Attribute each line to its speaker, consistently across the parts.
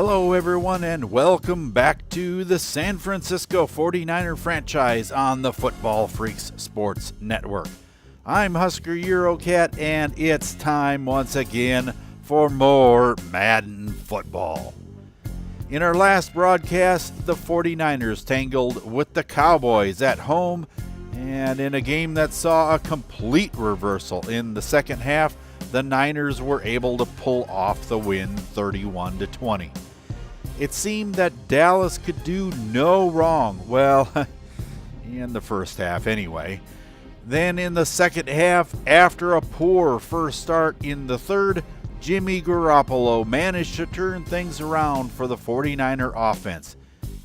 Speaker 1: Hello everyone and welcome back to the San Francisco 49er franchise on the Football Freaks Sports Network. I'm Husker Eurocat and it's time once again for more Madden football. In our last broadcast, the 49ers tangled with the Cowboys at home, and in a game that saw a complete reversal in the second half, the Niners were able to pull off the win 31-20. It seemed that Dallas could do no wrong, well, in the first half anyway. Then in the second half, after a poor first start in the third, Jimmy Garoppolo managed to turn things around for the 49er offense.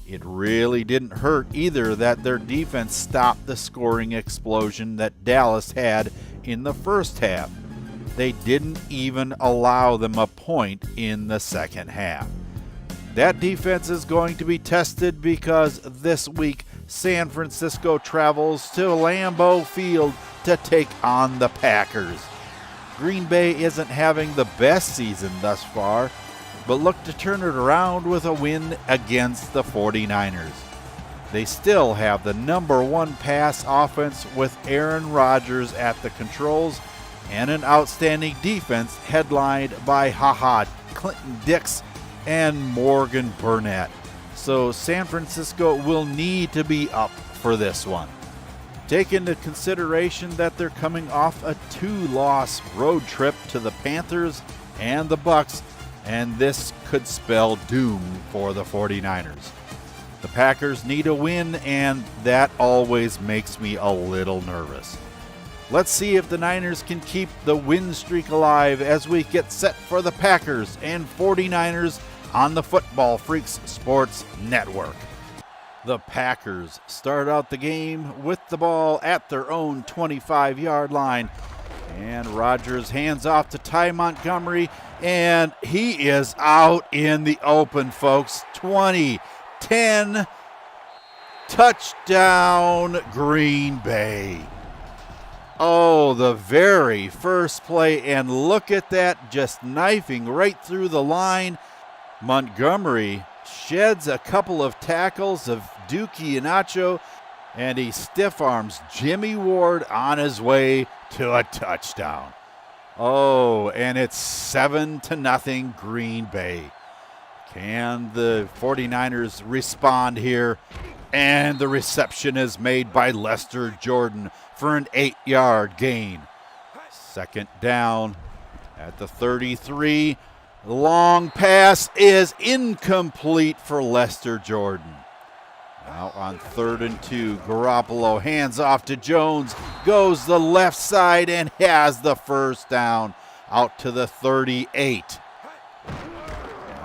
Speaker 1: It really didn't hurt either that their defense stopped the scoring explosion that Dallas had in the first half. They didn't even allow them a point in the second half. That defense is going to be tested because this week San Francisco travels to Lambeau Field to take on the Packers. Green Bay isn't having the best season thus far, but look to turn it around with a win against the 49ers. They still have the number one pass offense with Aaron Rodgers at the controls and an outstanding defense headlined by Clinton Dix and Morgan Burnett. So San Francisco will need to be up for this one. Take into consideration that they're coming off a 2-loss road trip to the Panthers and the Bucs, and this could spell doom for the 49ers. The Packers need a win, and that always makes me a little nervous. Let's see if the Niners can keep the win streak alive as we get set for the Packers and 49ers on the Football Freaks Sports Network. The Packers start out the game with the ball at their own 25-yard line. And Rodgers hands off to Ty Montgomery, and he is out in the open, folks. 20-10, touchdown Green Bay. Oh, the very first play, and look at that, just knifing right through the line. Montgomery sheds a couple of tackles of Dookie Inacho, and he stiff arms Jimmy Ward on his way to a touchdown. Oh, and it's 7-0 Green Bay. Can the 49ers respond here? And the reception is made by Lester Jordan for an 8-yard gain. Second down at the 33. The long pass is incomplete for Lester Jordan. Now on 3rd and 2, Garoppolo hands off to Jones, goes the left side and has the first down out to the 38.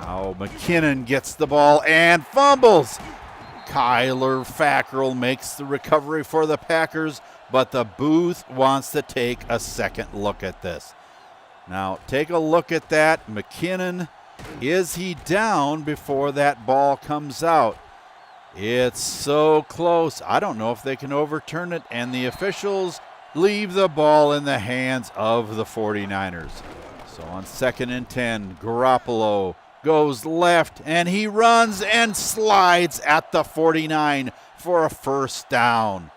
Speaker 1: Now McKinnon gets the ball and fumbles. Kyler Fackrell makes the recovery for the Packers, but the booth wants to take a second look at this. Now, take a look at that. McKinnon, is he down before that ball comes out? It's so close. I don't know if they can overturn it, and the officials leave the ball in the hands of the 49ers. So on 2nd and 10, Garoppolo goes left, and he runs and slides at the 49 for a first down.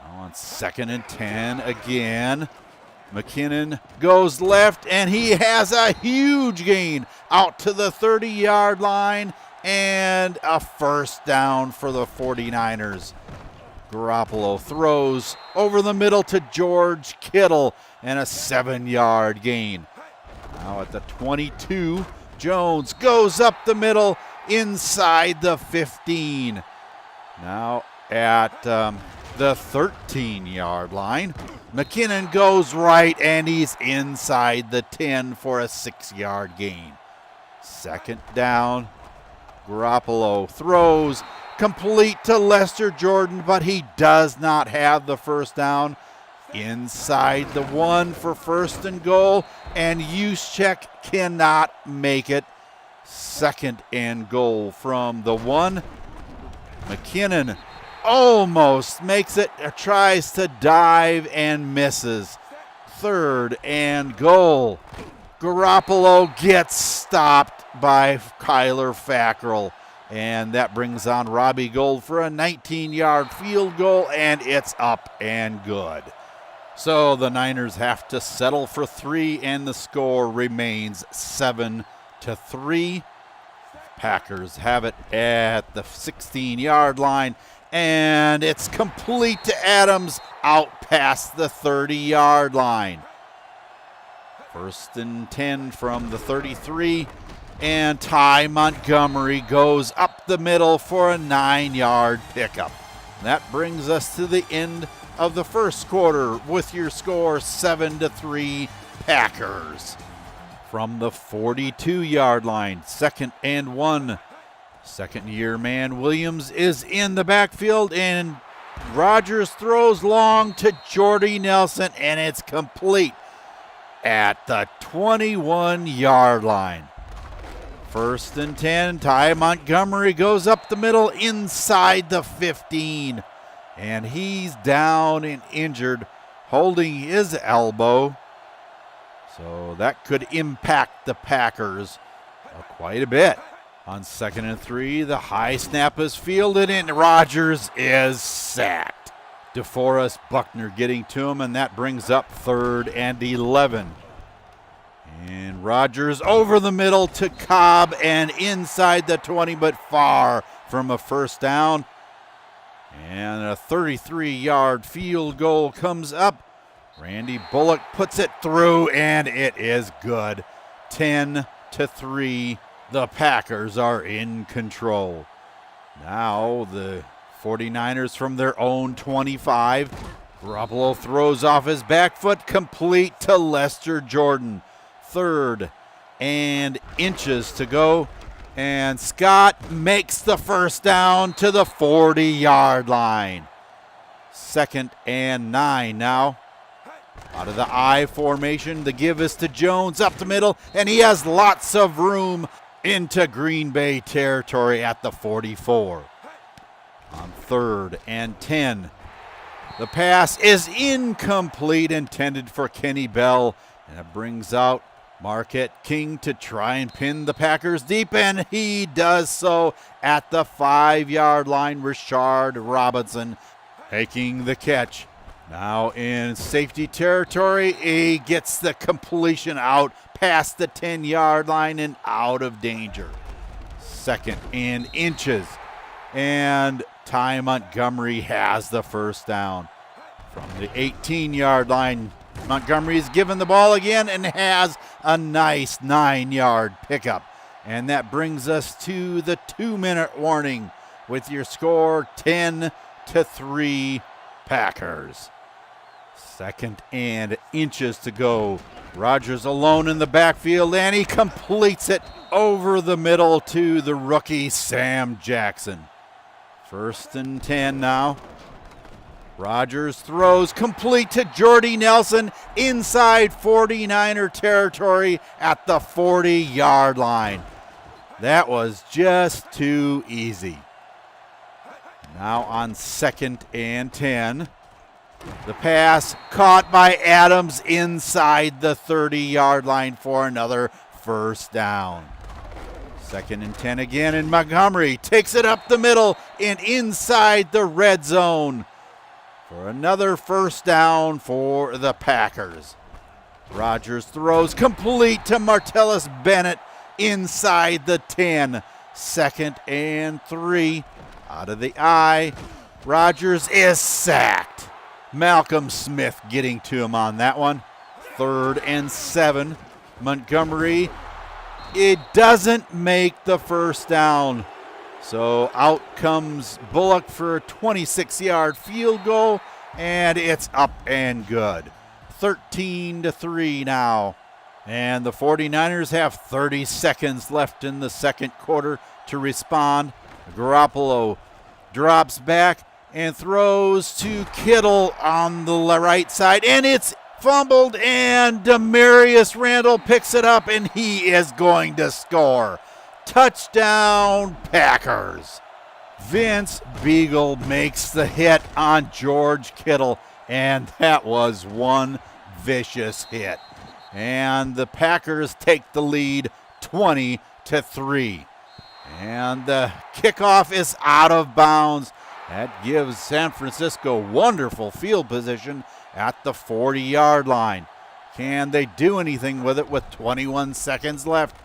Speaker 1: Now on 2nd and 10 again. McKinnon goes left, and he has a huge gain out to the 30-yard line and a first down for the 49ers. Garoppolo throws over the middle to George Kittle and a 7-yard gain. Now at the 22, Jones goes up the middle inside the 15. Now at the 13-yard line, McKinnon goes right, and he's inside the 10 for a 6-yard gain. Second down, Garoppolo throws complete to Lester Jordan, but he does not have the first down. Inside the 1 for 1st and goal, and Juszczyk cannot make it. 2nd and goal from the 1. McKinnon almost makes it, tries to dive and misses. 3rd and goal. Garoppolo gets stopped by Kyler Fackrell. And that brings on Robbie Gold for a 19-yard field goal, and it's up and good. So the Niners have to settle for 3, and the score remains 7-3. Packers have it at the 16-yard line, and it's complete to Adams out past the 30-yard line. 1st and 10 from the 33. And Ty Montgomery goes up the middle for a 9-yard pickup. That brings us to the end of the first quarter with your score 7-3 Packers. From the 42-yard line, 2nd and 1. Second-year man Williams is in the backfield, and Rodgers throws long to Jordy Nelson, and it's complete at the 21-yard line. 1st and 10, Ty Montgomery goes up the middle inside the 15. And he's down and injured, holding his elbow. So that could impact the Packers quite a bit. On 2nd and 3, the high snap is fielded, and Rodgers is sacked. DeForest Buckner getting to him, and that brings up 3rd and 11. And Rodgers over the middle to Cobb and inside the 20, but far from a first down. And a 33-yard field goal comes up. Randy Bullock puts it through, and it is good. 10-3. The Packers are in control. Now the 49ers from their own 25. Garoppolo throws off his back foot, complete to Lester Jordan. 3rd and inches to go, and Scott makes the first down to the 40-yard line. 2nd and 9 now. Out of the I formation, the give is to Jones up the middle, and he has lots of room into Green Bay territory at the 44. On 3rd and 10, the pass is incomplete, intended for Kenny Bell, and it brings out Marquette King to try and pin the Packers deep, and he does so at the 5-yard line. Rashard Robinson making the catch. Now in safety territory, he gets the completion out past the 10-yard line and out of danger. 2nd and inches, and Ty Montgomery has the first down. From the 18-yard line, Montgomery's given the ball again and has a nice 9-yard pickup. And that brings us to the 2-minute warning with your score 10-3 Packers. 2nd and inches to go. Rodgers alone in the backfield, and he completes it over the middle to the rookie Sam Jackson. 1st and 10 now. Rodgers throws complete to Jordy Nelson inside 49er territory at the 40-yard line. That was just too easy. Now on 2nd and 10. The pass caught by Adams inside the 30-yard line for another first down. 2nd and 10 again, and Montgomery takes it up the middle and inside the red zone for another first down for the Packers. Rodgers throws complete to Martellus Bennett inside the 10. 2nd and 3. Out of the I. Rodgers is sacked. Malcolm Smith getting to him on that one. 3rd and 7. Montgomery, it doesn't make the first down. So out comes Bullock for a 26-yard field goal, and it's up and good. 13-3 now. And the 49ers have 30 seconds left in the second quarter to respond. Garoppolo drops back and throws to Kittle on the right side, and it's fumbled, and Demarius Randall picks it up, and he is going to score. Touchdown, Packers. Vince Beagle makes the hit on George Kittle, and that was one vicious hit. And the Packers take the lead 20 20-3. And the kickoff is out of bounds. That gives San Francisco wonderful field position at the 40-yard line. Can they do anything with it with 21 seconds left?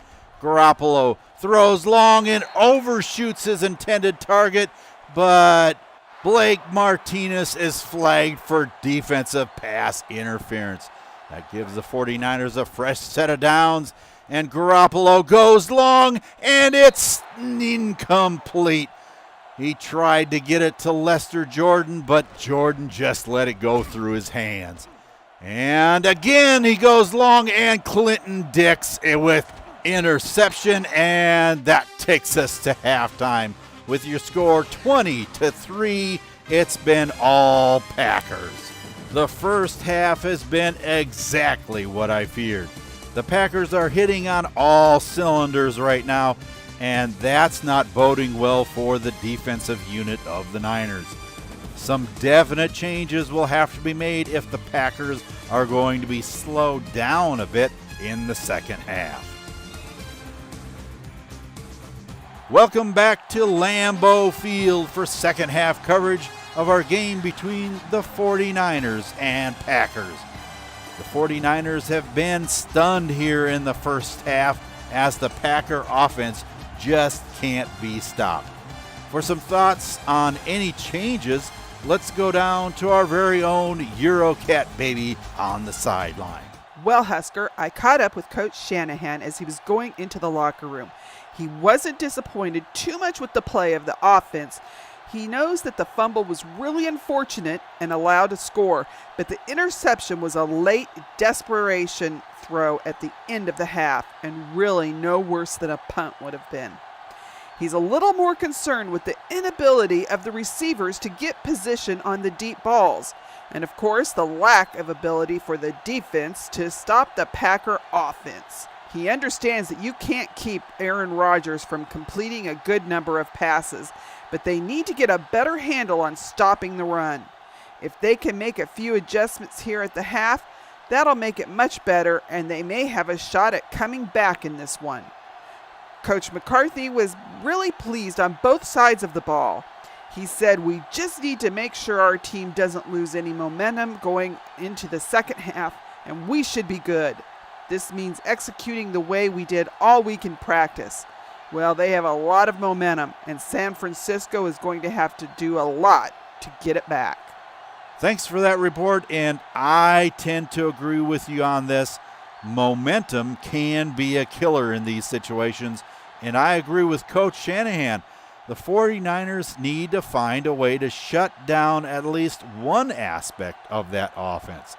Speaker 1: Garoppolo throws long and overshoots his intended target, but Blake Martinez is flagged for defensive pass interference. That gives the 49ers a fresh set of downs, and Garoppolo goes long, and it's incomplete. He tried to get it to Lester Jordan, but Jordan just let it go through his hands. And again, he goes long, and Clinton Dix with interception, and that takes us to halftime. With your score 20-3, it's been all Packers. The first half has been exactly what I feared. The Packers are hitting on all cylinders right now, and that's not boding well for the defensive unit of the Niners. Some definite changes will have to be made if the Packers are going to be slowed down a bit in the second half. Welcome back to Lambeau Field for second half coverage of our game between the 49ers and Packers. The 49ers have been stunned here in the first half as the Packer offense just can't be stopped. For some thoughts on any changes, let's go down to our very own Eurocat baby on the sideline.
Speaker 2: Well, Husker, I caught up with Coach Shanahan as he was going into the locker room. He wasn't disappointed too much with the play of the offense. He knows that the fumble was really unfortunate and allowed a score, but the interception was a late desperation throw at the end of the half, and really no worse than a punt would have been. He's a little more concerned with the inability of the receivers to get position on the deep balls, and of course the lack of ability for the defense to stop the Packer offense. He understands that you can't keep Aaron Rodgers from completing a good number of passes, but they need to get a better handle on stopping the run. If they can make a few adjustments here at the half, that'll make it much better, and they may have a shot at coming back in this one. Coach McCarthy was really pleased on both sides of the ball. He said, "We just need to make sure our team doesn't lose any momentum going into the second half, and we should be good. This means executing the way we did all week in practice." Well, they have a lot of momentum, and San Francisco is going to have to do a lot to get it back.
Speaker 1: Thanks for that report, and I tend to agree with you on this. Momentum can be a killer in these situations, and I agree with Coach Shanahan. The 49ers need to find a way to shut down at least one aspect of that offense.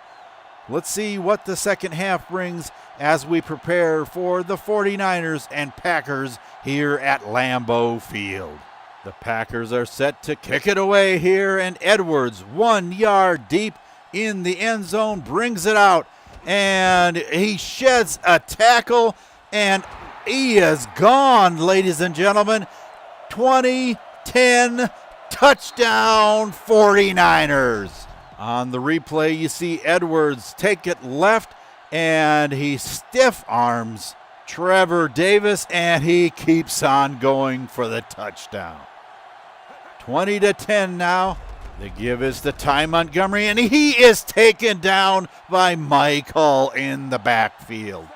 Speaker 1: Let's see what the second half brings as we prepare for the 49ers and Packers here at Lambeau Field. The Packers are set to kick it away here, and Edwards, 1 yard deep in the end zone, brings it out, and he sheds a tackle, and he is gone, ladies and gentlemen. 20-10, touchdown 49ers. On the replay, you see Edwards take it left, and he stiff arms Trevor Davis, and he keeps on going for the touchdown. 20-10 now. The give is to Ty Montgomery, and he is taken down by Mike Hull in the backfield.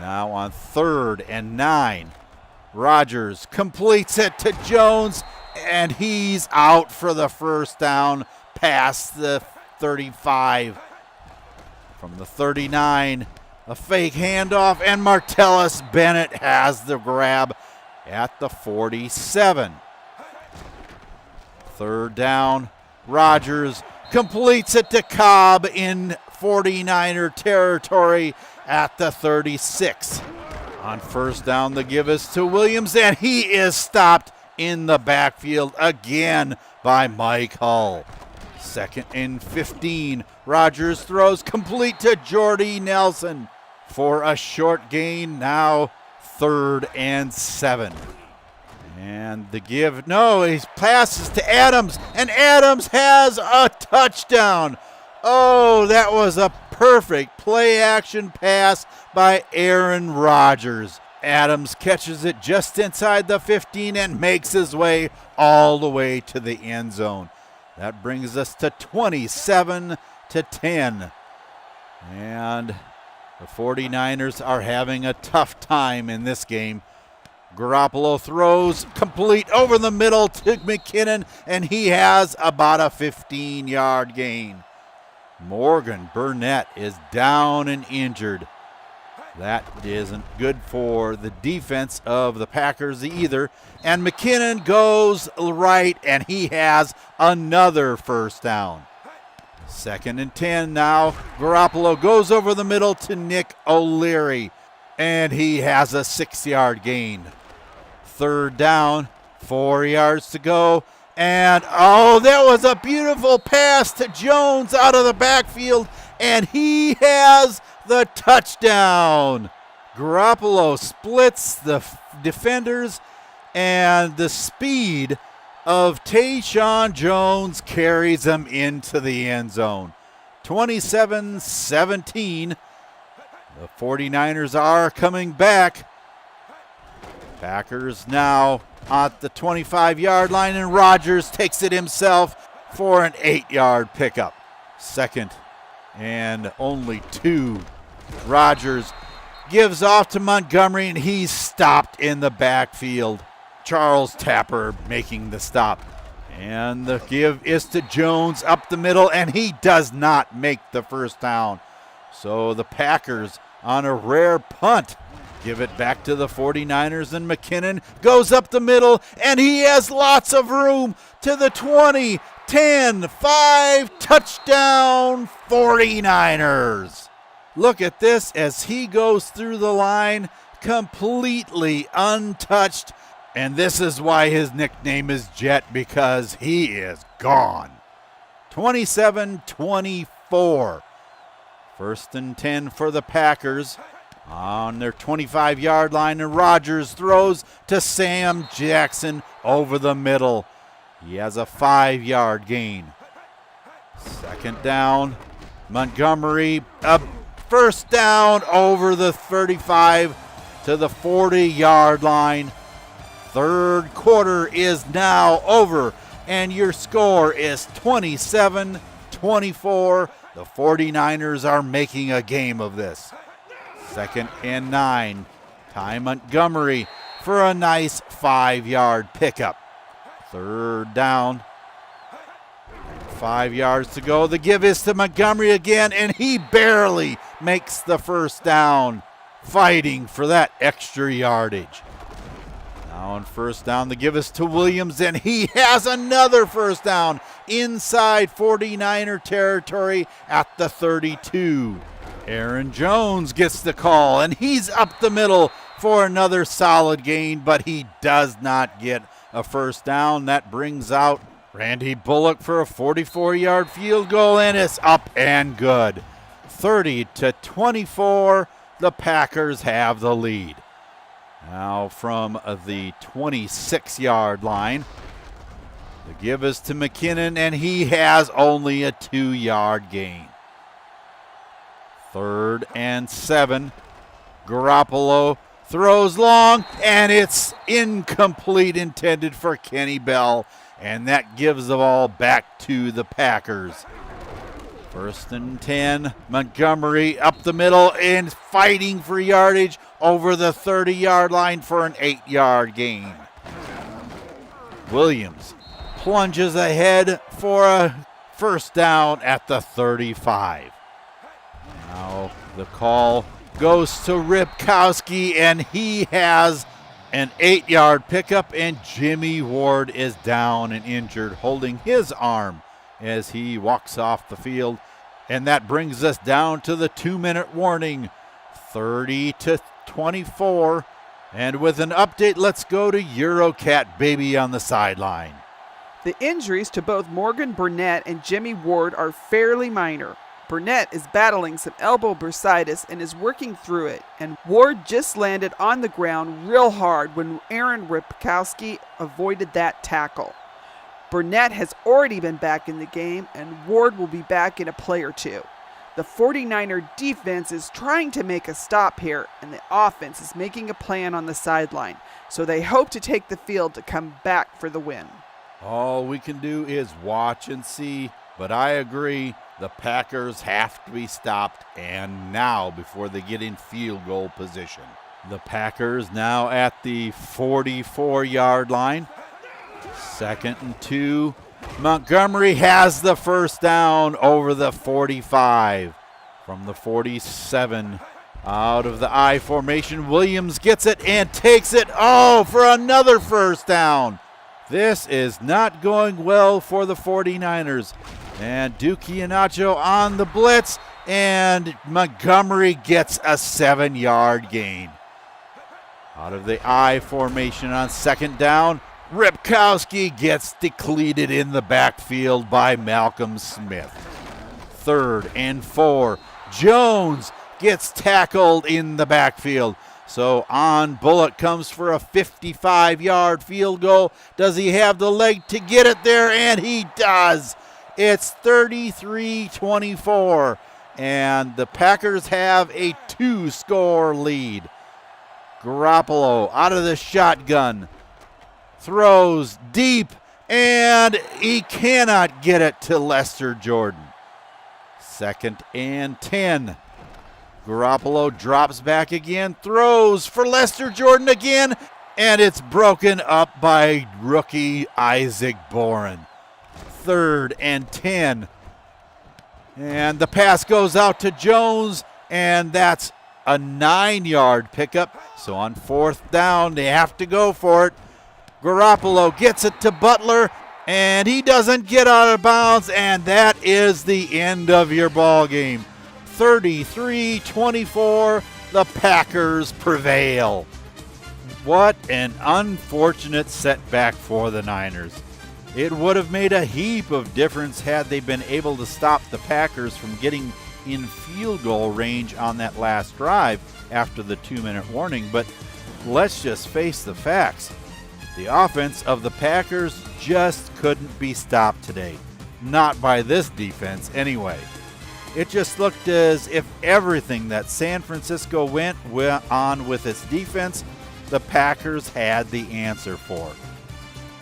Speaker 1: Now on 3rd and 9, Rodgers completes it to Jones, and he's out for the first down past the 35. From the 39, a fake handoff, and Martellus Bennett has the grab at the 47. 3rd down, Rodgers completes it to Cobb in 49er territory at the 36. On 1st down, the give is to Williams, and he is stopped in the backfield again by Mike Hull. 2nd and 15, Rodgers throws complete to Jordy Nelson for a short gain, now 3rd and 7. And the give, no, he passes to Adams, and Adams has a touchdown. Oh, that was a perfect play-action pass by Aaron Rodgers. Adams catches it just inside the 15 and makes his way all the way to the end zone. That brings us to 27-10. And the 49ers are having a tough time in this game. Garoppolo throws complete over the middle to McKinnon, and he has about a 15-yard gain. Morgan Burnett is down and injured. That isn't good for the defense of the Packers either. And McKinnon goes right, and he has another first down. 2nd and 10 now. Garoppolo goes over the middle to Nick O'Leary, and he has a 6-yard gain. 3rd down, 4 yards to go. And, that was a beautiful pass to Jones out of the backfield, and he has the touchdown. Garoppolo splits the defenders, and the speed of Tayshaun Jones carries him into the end zone. 27-17. The 49ers are coming back. Packers now at the 25-yard line, and Rodgers takes it himself for an 8-yard pickup. 2nd and only 2. Rodgers gives off to Montgomery, and he's stopped in the backfield. Charles Tapper making the stop. And the give is to Jones up the middle, and he does not make the first down. So the Packers, on a rare punt, give it back to the 49ers, and McKinnon goes up the middle, and he has lots of room to the 20, 10, 5, touchdown 49ers. Look at this as he goes through the line completely untouched, and this is why his nickname is Jet, because he is gone. 27-24. 1st and 10 for the Packers on their 25-yard line, and Rodgers throws to Sam Jackson over the middle. He has a 5-yard gain. 2nd down, Montgomery, a first down over the 35 to the 40-yard line. 3rd quarter is now over, and your score is 27-24. The 49ers are making a game of this. 2nd and 9. Ty Montgomery for a nice 5-yard pickup. 3rd down. 5 yards to go. The give is to Montgomery again, and he barely makes the first down, fighting for that extra yardage. Now on 1st down, the give is to Williams, and he has another first down inside 49er territory at the 32. Aaron Jones gets the call, and he's up the middle for another solid gain, but he does not get a first down. That brings out Randy Bullock for a 44-yard field goal, and it's up and good. 30-24, the Packers have the lead. Now from the 26-yard line, the give is to McKinnon, and he has only a 2-yard gain. 3rd and 7. Garoppolo throws long, and it's incomplete, intended for Kenny Bell, and that gives the ball back to the Packers. 1st and 10. Montgomery up the middle and fighting for yardage over the 30-yard line for an 8-yard gain. Williams plunges ahead for a first down at the 35. Now the call goes to Ripkowski, and he has an 8-yard pickup, and Jimmy Ward is down and injured, holding his arm as he walks off the field. And that brings us down to the 2-minute warning, 30-24. And with an update, let's go to Eurocat Baby on the sideline.
Speaker 2: The injuries to both Morgan Burnett and Jimmy Ward are fairly minor. Burnett is battling some elbow bursitis and is working through it, and Ward just landed on the ground real hard when Aaron Ripkowski avoided that tackle. Burnett has already been back in the game, and Ward will be back in a play or two. The 49er defense is trying to make a stop here, and the offense is making a plan on the sideline. So they hope to take the field to come back for the win.
Speaker 1: All we can do is watch and see, but I agree, the Packers have to be stopped, and now before they get in field goal position. The Packers now at the 44-yard line. 2nd and 2. Montgomery has the first down over the 45. From the 47, out of the I formation, Williams gets it and takes it. Oh, for another first down. This is not going well for the 49ers. And Duke Iheanacho on the blitz, and Montgomery gets a 7-yard gain. Out of the I formation on 2nd down, Ripkowski gets depleted in the backfield by Malcolm Smith. 3rd and 4. Jones gets tackled in the backfield. So on Bullock comes for a 55-yard field goal. Does he have the leg to get it there? And he does. It's 33-24. And the Packers have a 2-score lead. Garoppolo out of the shotgun. Throws deep, and he cannot get it to Lester Jordan. 2nd and 10. Garoppolo drops back again, throws for Lester Jordan again, and it's broken up by rookie Isaac Boren. 3rd and 10. And the pass goes out to Jones, and that's a 9-yard pickup. So on 4th down, they have to go for it. Garoppolo gets it to Butler, and he doesn't get out of bounds, and that is the end of your ball game. 33-24, the Packers prevail. What an unfortunate setback for the Niners. It would have made a heap of difference had they been able to stop the Packers from getting in field goal range on that last drive after the 2-minute warning, but let's just face the facts. The offense of the Packers just couldn't be stopped today. Not by this defense anyway. It just looked as if everything that San Francisco went on with its defense, the Packers had the answer for.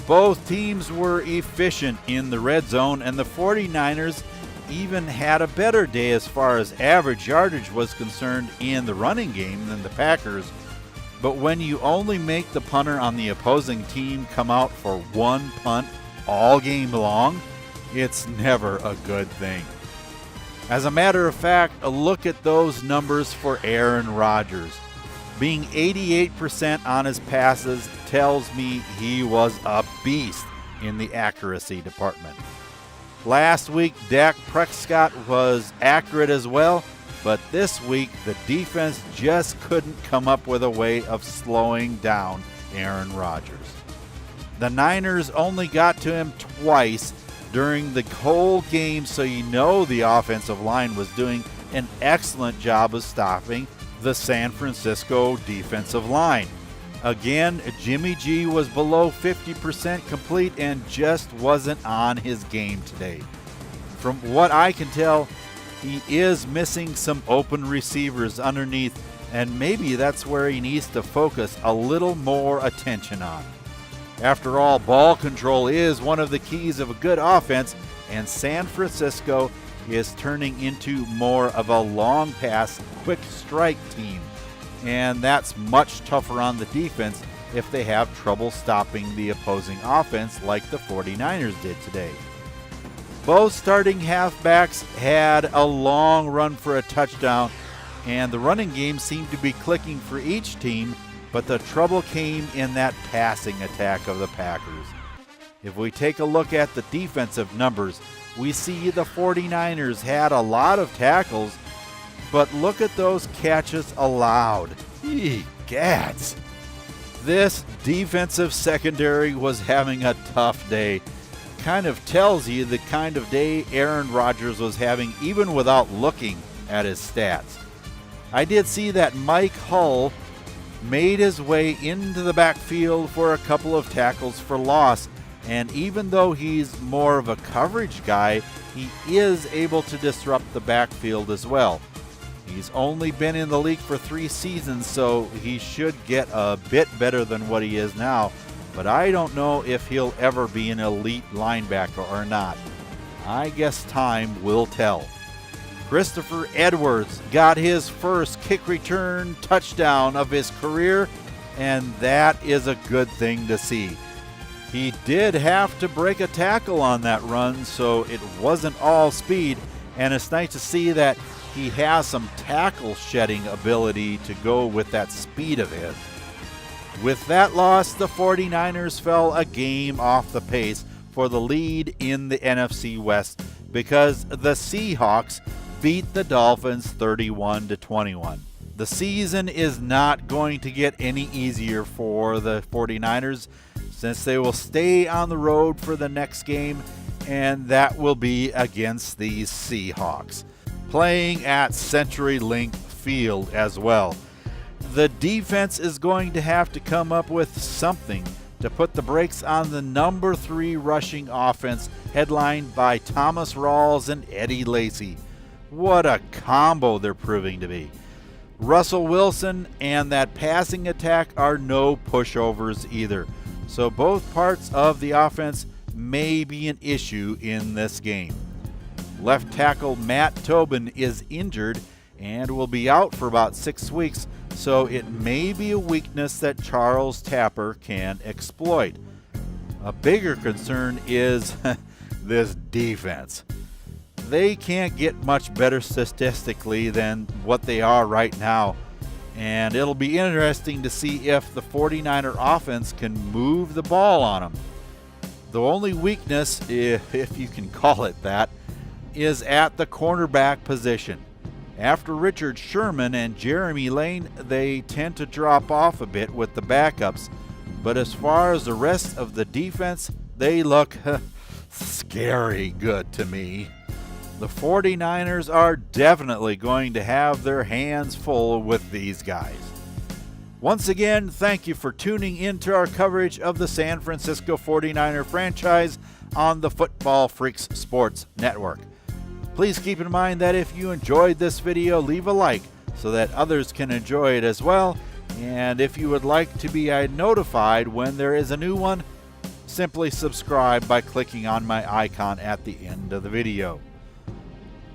Speaker 1: Both teams were efficient in the red zone, and the 49ers even had a better day as far as average yardage was concerned in the running game than the Packers. But when you only make the punter on the opposing team come out for one punt all game long, it's never a good thing. As a matter of fact, a look at those numbers for Aaron Rodgers. Being 88% on his passes tells me he was a beast in the accuracy department. Last week, Dak Prescott was accurate as well, but this week, the defense just couldn't come up with a way of slowing down Aaron Rodgers. The Niners only got to him twice during the whole game, so you know the offensive line was doing an excellent job of stopping the San Francisco defensive line. Again, Jimmy G was below 50% complete and just wasn't on his game today. From what I can tell, he is missing some open receivers underneath, and maybe that's where he needs to focus a little more attention on. After all, ball control is one of the keys of a good offense, and San Francisco is turning into more of a long pass, quick strike team. And that's much tougher on the defense if they have trouble stopping the opposing offense like the 49ers did today. Both starting halfbacks had a long run for a touchdown, and the running game seemed to be clicking for each team, but the trouble came in that passing attack of the Packers. If we take a look at the defensive numbers, we see the 49ers had a lot of tackles, but look at those catches allowed. Gads. This defensive secondary was having a tough day. Kind of tells you the kind of day Aaron Rodgers was having even without looking at his stats. I did see that Mike Hull made his way into the backfield for a couple of tackles for loss, And even though he's more of a coverage guy, he is able to disrupt the backfield as well. He's only been in the league for 3 seasons, so he should get a bit better than what he is now. But I don't know if he'll ever be an elite linebacker or not. I guess time will tell. Christopher Edwards got his first kick return touchdown of his career, and that is a good thing to see. He did have to break a tackle on that run, so it wasn't all speed, and it's nice to see that he has some tackle shedding ability to go with that speed of his. With that loss, the 49ers fell a game off the pace for the lead in the NFC West because the Seahawks beat the Dolphins 31-21. The season is not going to get any easier for the 49ers since they will stay on the road for the next game, and that will be against the Seahawks, playing at CenturyLink Field as well. The defense is going to have to come up with something to put the brakes on the number 3 rushing offense headlined by Thomas Rawls and Eddie Lacy. What a combo they're proving to be. Russell Wilson and that passing attack are no pushovers either. So both parts of the offense may be an issue in this game. Left tackle Matt Tobin is injured and will be out for about 6 weeks, so it may be a weakness that Charles Tapper can exploit. A bigger concern is this defense. They can't get much better statistically than what they are right now, and it'll be interesting to see if the 49er offense can move the ball on them. The only weakness, if you can call it that, is at the cornerback position. After Richard Sherman and Jeremy Lane, they tend to drop off a bit with the backups, but as far as the rest of the defense, they look scary good to me. The 49ers are definitely going to have their hands full with these guys. Once again, thank you for tuning into our coverage of the San Francisco 49er franchise on the Football Freaks Sports Network. Please keep in mind that if you enjoyed this video, leave a like so that others can enjoy it as well. And if you would like to be notified when there is a new one, simply subscribe by clicking on my icon at the end of the video.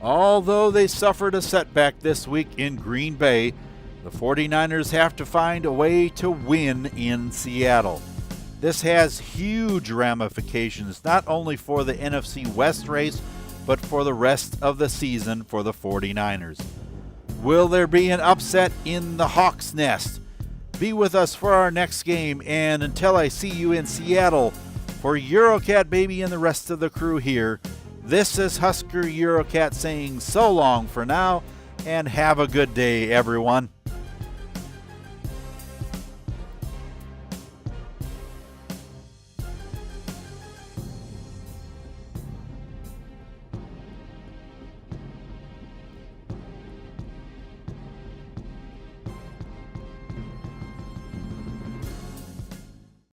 Speaker 1: Although they suffered a setback this week in Green Bay, the 49ers have to find a way to win in Seattle. This has huge ramifications not only for the NFC West race, but for the rest of the season for the 49ers. Will there be an upset in the Hawks' nest? Be with us for our next game, and until I see you in Seattle, for Eurocat Baby and the rest of the crew here, this is Husker Eurocat saying so long for now, and have a good day, everyone.